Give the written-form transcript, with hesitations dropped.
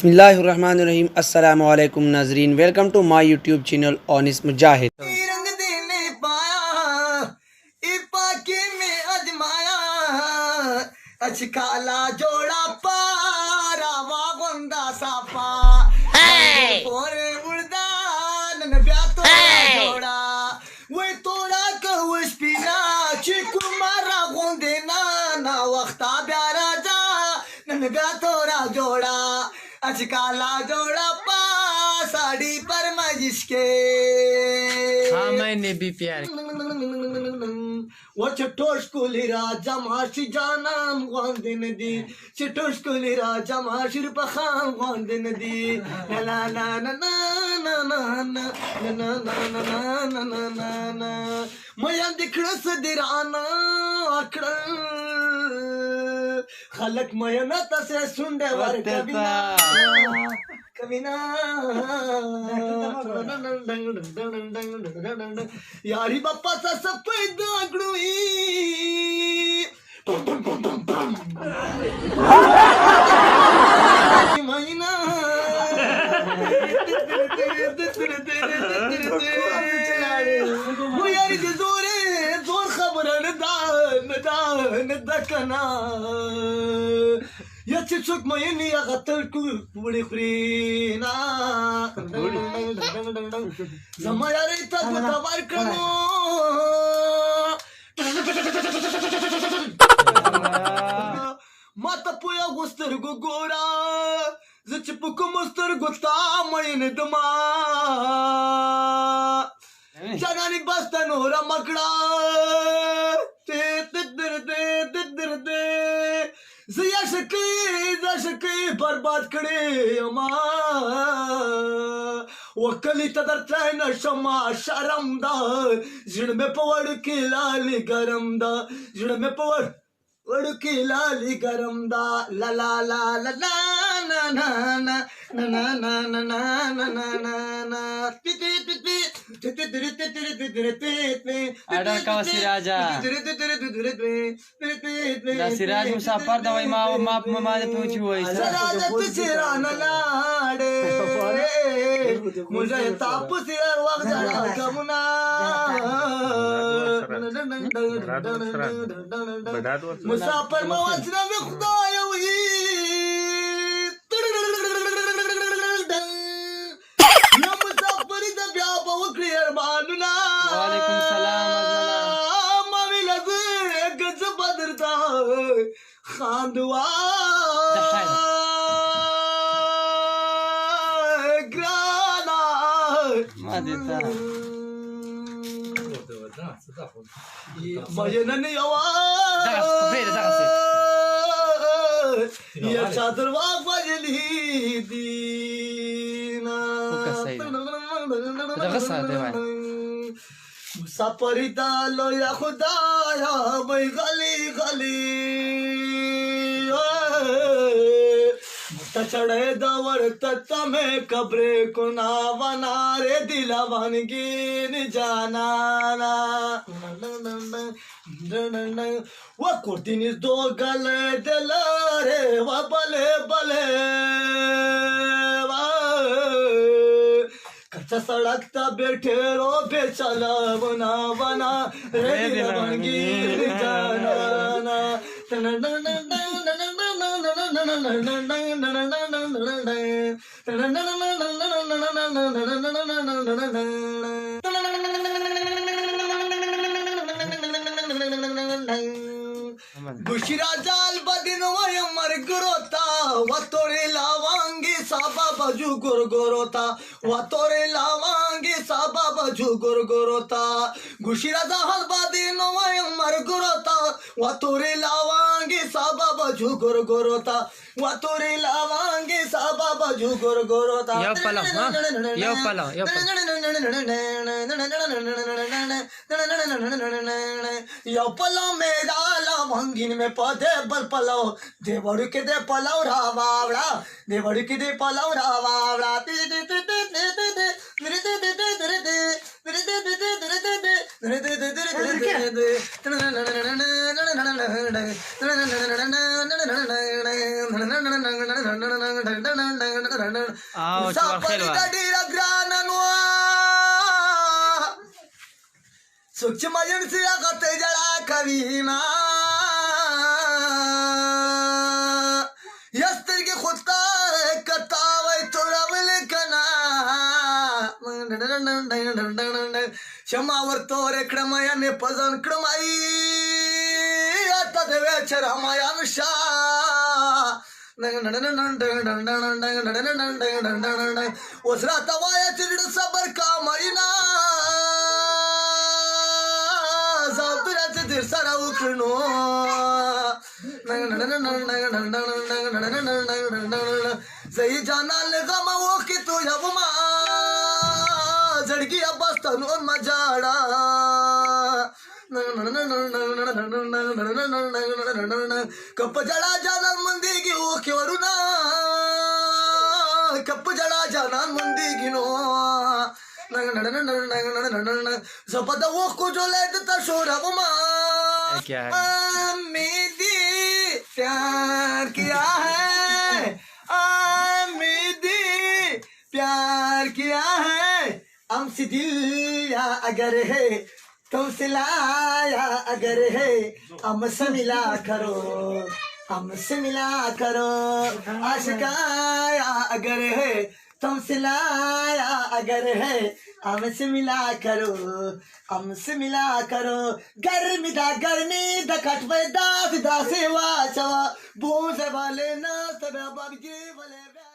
बिस्मिल्लाहिर्रहमानिर्रहीम। अस्सलामु अलैकुम नाजरीन, welcome to my YouTube channel Anis Mujahid. रंग देने पाया पाके में अजमाया अचकाला जोड़ा पारा वागंदा सापा पोरे उड़दान ब्यातो जोड़ा वो तोड़ा कवश पीना चिकु मारा गोंदे ना वक्ता प्यारा जा नन ब्यातोरा जोड़ा अचकाला जोड़ा पा साड़ी पर मजिश हाँ मैंने भी प्यार वो चटोश कुली राजा माशी जानम गोंदिन दी चटोश कुली राजा माशिर पखाम गोंदिन दी ना ना ना ना ना ना ना ना ना ना ना ना मया दिखड़स दिराना आकड़ खलक मयना तसे सुंडे वर कबिना कबिना यारी बाप्पाचा सफेद आगडुई महिना वो यारी जोरे जोर खबर न दकना या चिचुक मयनी या गतल कुड़ी फ्रीना जमा यार इतना बतावर करो माता पुया गुस्तर गोरा जचपुक मुस्तर गुस्ता मयन दमा जगानी बस्ता नोरा मकड़ा जशकी बर्बाद करे अमा वकली तदर न शमा शरम दा जिण में पवड़ के लाल गरम दा जिण में पवड़ के लाल गरम दा ला ला ला ला ला ना ना ना ना ना ना ना ना ना ना ना ada kau si Raja si Raja musafar dawai mau maaf memade puji woi मुझे ताप से वक्त कमुना मुसाफर मवाजना में खुदाया हुई मुसाफरी द ब्याह बहुत क्लियर मानुना वालेकुम सलाम माविला गज बदरता खांदवा madita मयनन यवा या चादर वाजली दीना मुसाफरिता लो या खुदाया मैं गली गली चढ़े दवर तमें कब्रे को ना बना रे दिला बन गिन जाना वो कुर्ती निस दो गले दिल रे वो बले बले कच्चा सड़क ता बैठे रो बेचला बना बना रे दिला बन गिन जाना गुशिरा जाल बदिन मर गुरोता व तोरे लावांगे साबा बजू गुरगुरोता व तोरे लावांगे साबा बजू गुरगुरोता गुशिरा जाल बदिन मर गुरोता व तोरे लावांगे साबा बजू गुरगुरोता व तोरे लावांगे साबा बजू गुरगुरोता yo pala यो पलो मेरा लावांगिन में पौधे बल पलो देवड़ के दे पलाव रावावड़ा देवड़ के दे पलाव रावावड़ा मुसाफिर डीरा ग्राननुआ सूक्ष्म से अगते जड़ा कवीना यस्तर के खुदा कतावे तोरावल कना क्षमावर तोरे क्रमयाने पजन क्रमाई आता देवे चरमायानुषा उसरा तवाया चिरड सबर का महीना सारा उखनो सही जाना लगा वो कि तू जब जड़की अबस्तन और मजाड़ा कप जड़ा जाना मंदी की वो क्यों कप जड़ा जाना मंदी की नो जपदा वो को जो लेता शोरा क्या है? आमिदी प्यार किया है आमिदी प्यार किया है हमसे दिल या अगर है तुमसे लाया अगर है हमसे मिला करो हमसे मिला करो आशिकाया अगर है तुमसे लाया अगर है हमसे मिला करो गर्मी दा कट पे दास दासे वाचवा बूझे वाले ना सब बाबजी वाले